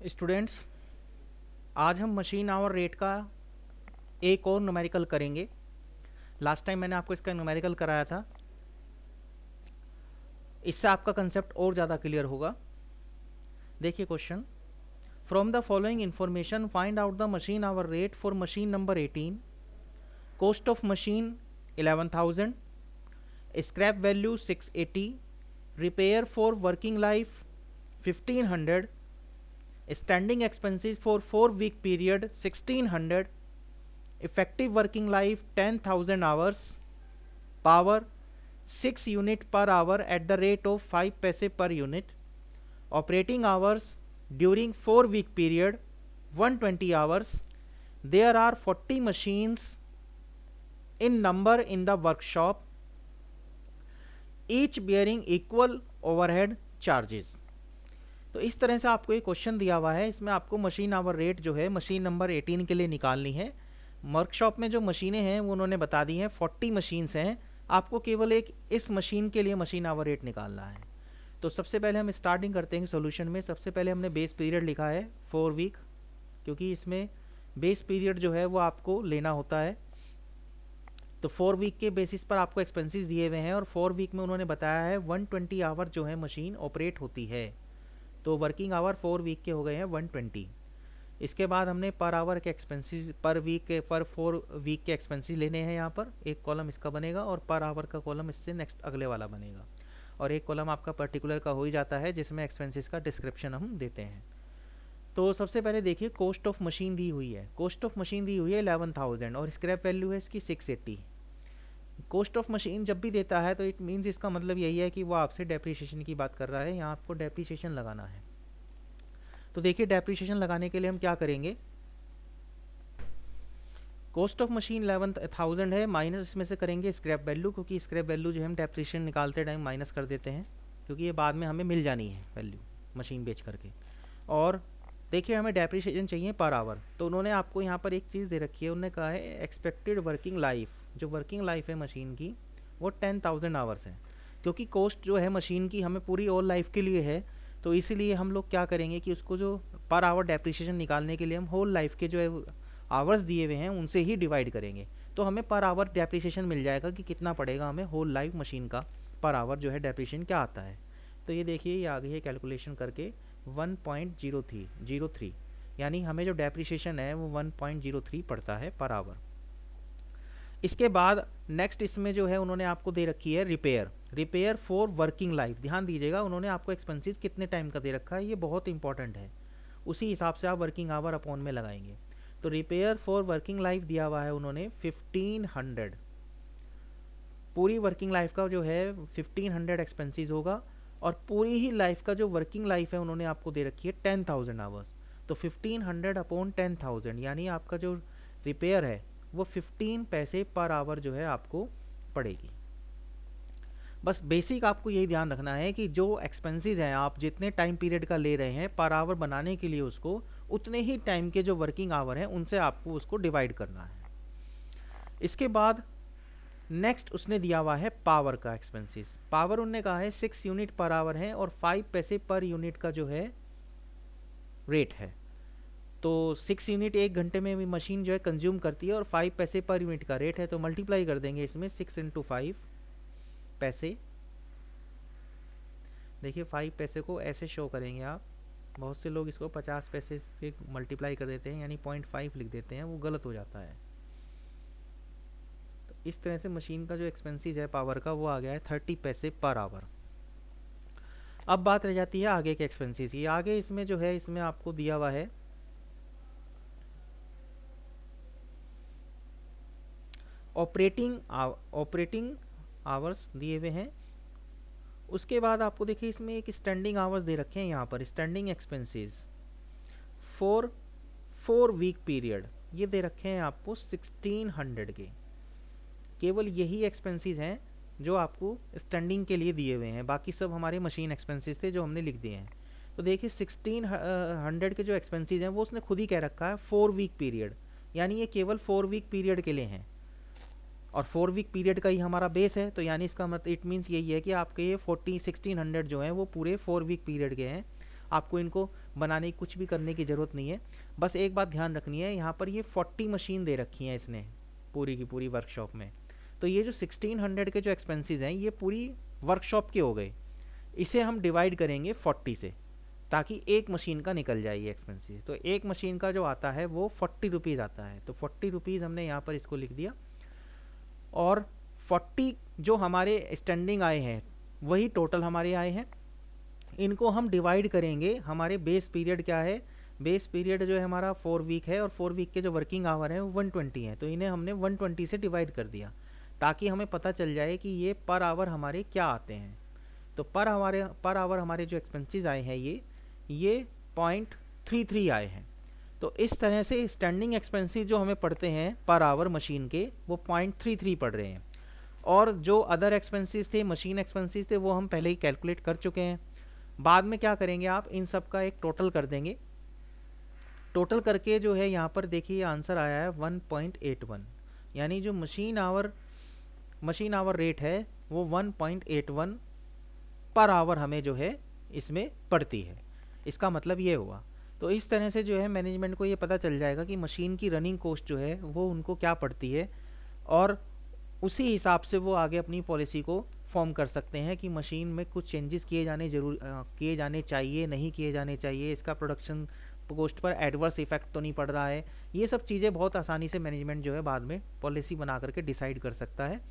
Students, आज हम machine hour rate का एक और न्यूमेरिकल करेंगे। लास्ट टाइम मैंने आपको इसका न्यूमेरिकल कराया था, इससे आपका कंसेप्ट और ज़्यादा क्लियर होगा। देखिए question, from the following information find out the machine hour rate for machine number 18। Cost of machine 11,000, scrap value 680, repair for working life 1500, standing expenses for 4 week period 1600, effective working life 10,000 hours, power 6 unit per hour at the rate of 5 paise per unit, operating hours during 4 week period 120 hours. There are 40 machines in number in the workshop, each bearing equal overhead charges. तो इस तरह से आपको एक question दिया हुआ है, इसमें आपको मशीन आवर रेट जो है मशीन नंबर 18 के लिए निकालनी है। वर्कशॉप में जो मशीनें हैं वो उन्होंने बता दी हैं, 40 मशीन्स हैं। आपको केवल एक इस मशीन के लिए मशीन आवर रेट निकालना है। तो सबसे पहले हम स्टार्टिंग करते हैं सोल्यूशन में। सबसे पहले हमने बेस पीरियड लिखा है 4 वीक, क्योंकि इसमें बेस पीरियड जो है वो आपको लेना होता है। तो 4 वीक के बेसिस पर आपको एक्सपेंसेस दिए हुए हैं और 4 वीक में उन्होंने बताया है 120 आवर जो है मशीन ऑपरेट होती है। तो वर्किंग आवर 4 वीक के हो गए हैं 120। इसके बाद हमने पर आवर के एक्सपेंसेस पर 4 वीक के एक्सपेंसेस लेने हैं। यहाँ पर एक कॉलम इसका बनेगा और पर आवर का कॉलम इससे नेक्स्ट अगले वाला बनेगा, और एक कॉलम आपका पर्टिकुलर का हो ही जाता है जिसमें एक्सपेंसेस का डिस्क्रिप्शन हम देते हैं। तो सबसे पहले देखिए कॉस्ट ऑफ मशीन दी हुई है। कॉस्ट ऑफ मशीन दी हुई है 11,000 और स्क्रैप वैल्यू है इसकी 680। कॉस्ट ऑफ मशीन जब भी देता है तो इट मीन्स इसका मतलब यही है कि वो आपसे डेप्रिसिएशन की बात कर रहा है। यहाँ आपको डेप्रिसिएशन लगाना है। तो देखिए डेप्रिसिएशन लगाने के लिए हम क्या करेंगे, कॉस्ट ऑफ मशीन 11,000 है, माइनस इसमें से करेंगे स्क्रैप वैल्यू, क्योंकि स्क्रैप वैल्यू जो है हम डेप्रिसिएशन निकालते टाइम माइनस कर देते हैं, क्योंकि ये बाद में हमें मिल जानी है वैल्यू मशीन बेच करके। और देखिए हमें डेप्रिसिएशन चाहिए पर आवर, तो उन्होंने आपको यहाँ पर एक चीज़ दे रखी है। उन्होंने कहा है एक्सपेक्टेड वर्किंग लाइफ, जो वर्किंग लाइफ है मशीन की वो 10,000 आवर्स है। क्योंकि कॉस्ट जो है मशीन की हमें पूरी ऑल लाइफ के लिए है, तो इसीलिए हम लोग क्या करेंगे कि उसको जो पर आवर डेप्रिसिएशन निकालने के लिए हम होल लाइफ के जो है आवर्स दिए हुए हैं उनसे ही डिवाइड करेंगे। तो हमें पर आवर डेप्रिसिएशन मिल जाएगा कि कितना पड़ेगा हमें होल लाइफ मशीन का पर आवर जो है डेप्रिसिएशन क्या आता है। तो ये देखिए ये आ गई है कैलकुलेशन करके 1.03, यानी हमें जो डेप्रिसिएशन है वो 1.03 पड़ता है पर आवर। इसके बाद नेक्स्ट इसमें जो है उन्होंने आपको दे रखी है रिपेयर फॉर वर्किंग लाइफ। ध्यान दीजिएगा उन्होंने आपको एक्सपेंसेस कितने टाइम का दे रखा है, ये बहुत इंपॉर्टेंट है। उसी हिसाब से आप वर्किंग आवर अपॉन में लगाएंगे। तो रिपेयर फॉर वर्किंग लाइफ दिया हुआ है उन्होंने 1500। पूरी वर्किंग लाइफ का जो है 1500 एक्सपेंसेस होगा, और पूरी ही लाइफ का जो वर्किंग लाइफ है उन्होंने आपको दे रखी है 10,000 आवर्स। तो 1500 अपॉन 10,000, यानी आपका जो रिपेयर है वो 15 पैसे पर आवर जो है आपको पड़ेगी। बस बेसिक आपको यही ध्यान रखना है कि जो एक्सपेंसेस हैं आप जितने टाइम पीरियड का ले रहे हैं पर आवर बनाने के लिए उसको उतने ही टाइम के जो वर्किंग आवर हैं उनसे आपको उसको डिवाइड करना है। इसके बाद नेक्स्ट उसने दिया हुआ है पावर का एक्सपेंसेस। पावर उन्होंने कहा है 6 यूनिट पर आवर है और 5 पैसे पर यूनिट का जो है रेट है। तो 6 यूनिट 1 घंटे में भी मशीन जो है कंज्यूम करती है और 5 पैसे पर यूनिट का रेट है। तो मल्टीप्लाई कर देंगे इसमें 6 × 5 पैसे। देखिए 5 पैसे को ऐसे शो करेंगे आप, बहुत से लोग इसको 50 पैसे से मल्टीप्लाई कर देते हैं, यानी 0.5 लिख देते हैं, वो गलत हो जाता है। तो इस तरह से मशीन का जो एक्सपेंसेस है पावर का वो आ गया है 30 पैसे पर आवर। अब बात रह जाती है आगे के एक्सपेंसेस की। आगे इसमें जो है इसमें आपको दिया हुआ है ऑपरेटिंग आवर्स दिए हुए हैं। उसके बाद आपको देखिए इसमें एक स्टैंडिंग आवर्स दे रखे हैं यहाँ पर, standing expenses for 4 week period, ये दे रखे हैं आपको 1600 के। केवल यही एक्सपेंसेस हैं जो आपको स्टैंडिंग के लिए दिए हुए हैं, बाकी सब हमारे मशीन एक्सपेंसेस थे जो हमने लिख दिए हैं। तो देखिए 1600 के जो एक्सपेंसेस हैं वो उसने खुद ही कह रखा है 4 वीक पीरियड, यानी ये केवल 4 वीक पीरियड के लिए हैं और 4 वीक पीरियड का ही हमारा बेस है। तो यानी इसका मतलब इट मीन्स यही है कि आपके ये 1600 जो हैं वो पूरे 4 वीक पीरियड के हैं। आपको इनको बनाने की कुछ भी करने की ज़रूरत नहीं है। बस एक बात ध्यान रखनी है, यहाँ पर ये 40 मशीन दे रखी हैं इसने पूरी की पूरी वर्कशॉप में। तो ये जो 1600 के जो एक्सपेंसेस हैं ये पूरी वर्कशॉप के हो गए, इसे हम डिवाइड करेंगे 40 से ताकि एक मशीन का निकल जाए ये एक्सपेंसेस। तो एक मशीन का जो आता है वो 40 रुपीज़ आता है, तो 40 रुपीज़ हमने यहाँ पर इसको लिख दिया। और 40 जो हमारे स्टैंडिंग आए हैं वही टोटल हमारे आए हैं। इनको हम डिवाइड करेंगे, हमारे बेस पीरियड क्या है, बेस पीरियड जो है हमारा 4 वीक है और 4 वीक के जो वर्किंग आवर हैं वो 120 हैं, तो इन्हें हमने 120 से डिवाइड कर दिया ताकि हमें पता चल जाए कि ये पर आवर हमारे क्या आते हैं। तो पर आवर हमारे जो एक्सपेंसेस आए हैं ये 0.33 आए हैं। तो इस तरह से स्टैंडिंग एक्सपेंसेस जो हमें पड़ते हैं पर आवर मशीन के वो 0.33 पड़ रहे हैं। और जो अदर एक्सपेंसेस थे, मशीन एक्सपेंसेस थे, वो हम पहले ही कैलकुलेट कर चुके हैं। बाद में क्या करेंगे, आप इन सब का एक टोटल कर देंगे। टोटल करके जो है यहाँ पर देखिए आंसर आया है 1.81, यानी जो मशीन आवर रेट है वो 1.81 पर आवर हमें जो है इसमें पड़ती है। इसका मतलब ये हुआ। तो इस तरह से जो है मैनेजमेंट को ये पता चल जाएगा कि मशीन की रनिंग कॉस्ट जो है वो उनको क्या पड़ती है, और उसी हिसाब से वो आगे अपनी पॉलिसी को फॉर्म कर सकते हैं कि मशीन में कुछ चेंजेस किए जाने चाहिए, नहीं किए जाने चाहिए, इसका production cost per adverse effect तो नहीं पड़ रहा है। ये सब चीज़ें बहुत आसानी से मैनेजमेंट जो है बाद में पॉलिसी बना करके डिसाइड कर सकता है।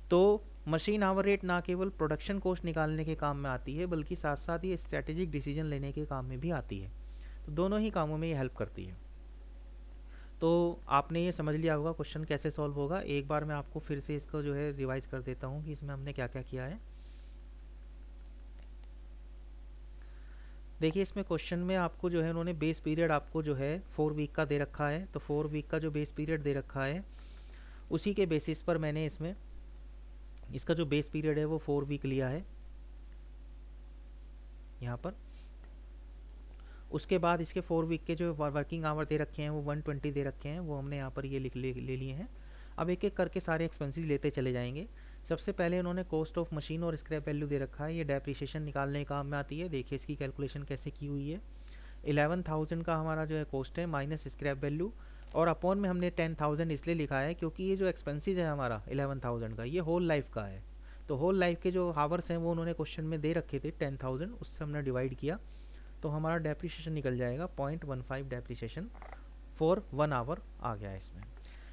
तो मशीन आवर रेट ना केवल प्रोडक्शन कॉस्ट निकालने के काम में आती है बल्कि साथ साथ ये स्ट्रैटेजिक डिसीजन लेने के काम में भी आती है। तो दोनों ही कामों में ये हेल्प करती है। तो आपने ये समझ लिया होगा क्वेश्चन कैसे सॉल्व होगा। एक बार मैं आपको फिर से इसको जो है रिवाइज कर देता हूँ कि इसमें हमने क्या क्या किया है। देखिए इसमें क्वेश्चन में आपको जो है उन्होंने बेस पीरियड आपको जो है 4 वीक का दे रखा है। तो 4 वीक का जो बेस पीरियड दे रखा है उसी के बेसिस पर मैंने इसमें इसका जो बेस पीरियड है वो 4 वीक लिया है यहाँ पर। उसके बाद इसके 4 वीक के जो वर्किंग आवर दे रखे हैं वो 120 दे रखे हैं, वो हमने यहाँ पर ये ले लिए हैं। अब एक एक करके सारे एक्सपेंसेस लेते चले जाएंगे। सबसे पहले उन्होंने कॉस्ट ऑफ मशीन और स्क्रैप वैल्यू दे रखा है, ये डेप्रिसिएशन निकालने के काम में आती है। देखिए इसकी कैलकुलेशन कैसे की हुई है। 11,000 का हमारा जो है कॉस्ट है माइनस स्क्रैप वैल्यू, और अपॉन में हमने 10,000 इसलिए लिखा है क्योंकि ये जो एक्सपेंसेस है हमारा 11,000 का ये होल लाइफ का है। तो होल लाइफ के जो हावर्स हैं वो उन्होंने क्वेश्चन में दे रखे थे 10,000, उससे हमने डिवाइड किया तो हमारा डेप्रिसिएशन निकल जाएगा 0.15 डेप्रिसिएशन फॉर 1 आवर आ गया इसमें।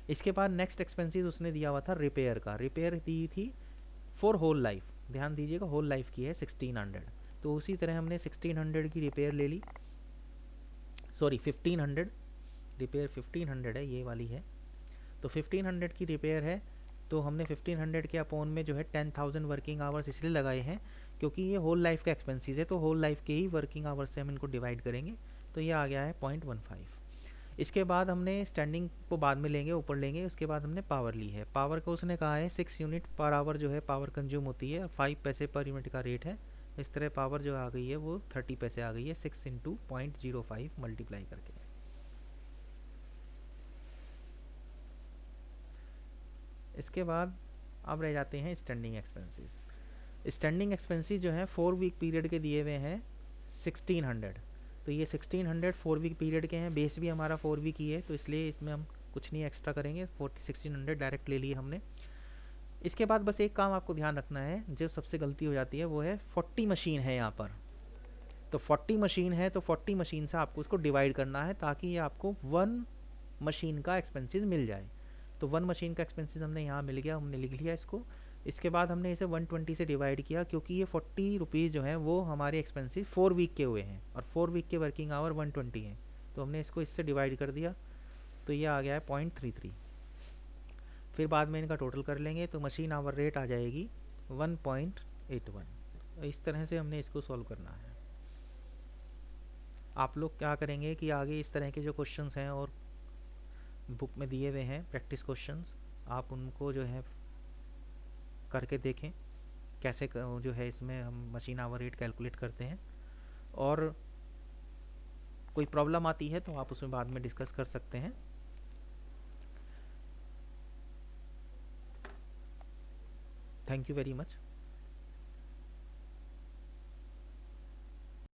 इसके बाद नेक्स्ट एक्सपेंसेस उसने दिया हुआ था रिपेयर का, रिपेयर दी थी फॉर होल लाइफ। ध्यान दीजिएगा होल लाइफ की है 1600, तो उसी तरह हमने 1600 की रिपेयर ले ली, सॉरी 1500, रिपेयर 1500 है ये वाली है। तो 1500 की रिपेयर है, तो हमने 1500 के अपॉन में जो है 10,000 वर्किंग आवर्स इसलिए लगाए हैं क्योंकि ये होल लाइफ का एक्सपेंसेस है, तो होल लाइफ के ही वर्किंग आवर्स से हम इनको डिवाइड करेंगे। तो ये आ गया है 0.15। इसके बाद हमने स्टैंडिंग को बाद में लेंगे, ऊपर लेंगे। उसके बाद हमने पावर ली है। पावर को उसने कहा है 6 यूनिट पर आवर जो है पावर कंज्यूम होती है, 5 पैसे पर यूनिट का रेट है। इस तरह पावर जो आ गई है वो 30 पैसे आ गई है, 6 × 0.05 मल्टीप्लाई करके। इसके बाद अब रह जाते हैं स्टैंडिंग एक्सपेंसेस। स्टैंडिंग एक्सपेंसेस जो है 4 वीक पीरियड के दिए हुए हैं 1600, तो ये 1600 4 वीक पीरियड के हैं। बेस भी हमारा 4 वीक ही है, तो इसलिए इसमें हम कुछ नहीं एक्स्ट्रा करेंगे, 1600 डायरेक्ट ले लिए हमने। इसके बाद बस एक काम आपको ध्यान रखना है, जो सबसे गलती हो जाती है वो है 40 मशीन है यहाँ पर। तो 40 मशीन है तो 40 मशीन से आपको इसको डिवाइड करना है ताकि ये आपको 1 मशीन का एक्सपेंसेस मिल जाए। तो 1 मशीन का एक्सपेंसेस हमने यहाँ मिल गया, हमने लिख लिया इसको। इसके बाद हमने इसे 120 से डिवाइड किया क्योंकि ये 40 रुपीज़ जो हैं वो हमारे एक्सपेंसेस 4 वीक के हुए हैं और 4 वीक के वर्किंग आवर 120 हैं, तो हमने इसको इससे डिवाइड कर दिया, तो ये आ गया है 0.33। फिर बाद में इनका टोटल कर लेंगे तो मशीन आवर रेट आ जाएगी 1.81। इस तरह से हमने इसको सॉल्व करना है। आप लोग क्या करेंगे कि आगे इस तरह के जो क्वेश्चंस हैं और बुक में दिए हुए हैं प्रैक्टिस क्वेश्चंस, आप उनको जो है करके देखें कैसे जो है इसमें हम मशीन आवर रेट कैलकुलेट करते हैं। और कोई प्रॉब्लम आती है तो आप उसमें बाद में डिस्कस कर सकते हैं। Thank you very much.